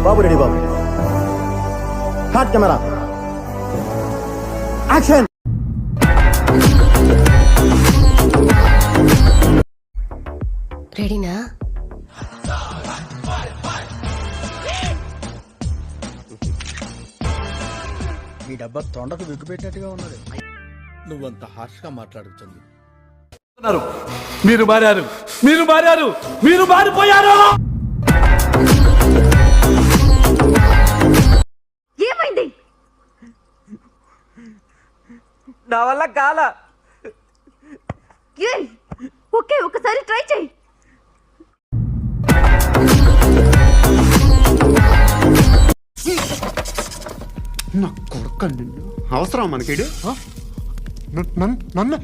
బాబు ready బాబు. హాట్ camera action. రెడీనా? ఈ డబ్బా తొండకు విగ్గు పెట్టినట్టుగా ఉన్నది. నువ్వంత హార్ష్ గా మాట్లాడుతుంది. మీరు మారారు, మీరు మారారు, మీరు మారిపోయారు. ఏమైంది? నా వల్ల కాల. ఓకే, ఒకసారి ట్రై చేయి. నా కొడుకు అవసరం మనకి నన్ను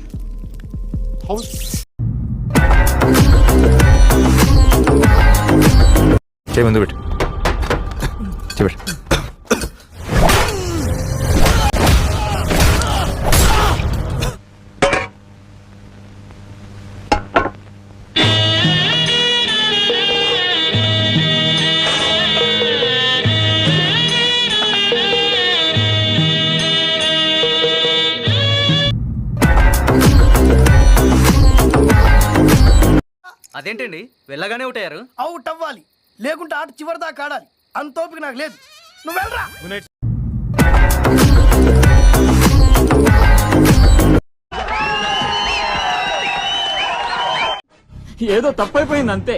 ముందు పెట్టు చెప్పు. అదేంటండి వెళ్ళగానే ఉంటాయారు? అవుట్ అవ్వాలి, లేకుంటే ఆట చివరి దాకా ఆడాలి. అంత ఓపిక నాకు లేదు. నువ్వు వెళ్ళరా. ఏదో తప్పైపోయింది అంతే.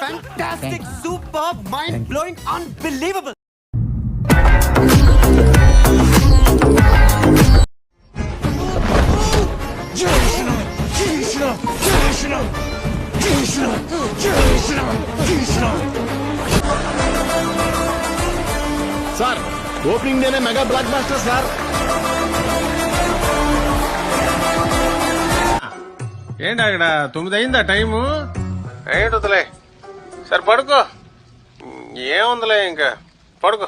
Fantastic, superb, mind-blowing, unbelievable. Sir opening డేనే మెగా బ్లాక్ బాస్టర్ సార్. ఏంటి అక్కడ 9 అయిందా టైము? ఏంటి వదిలే, సరే పడుకో. ఏముందిలే ఇంకా పడుకో.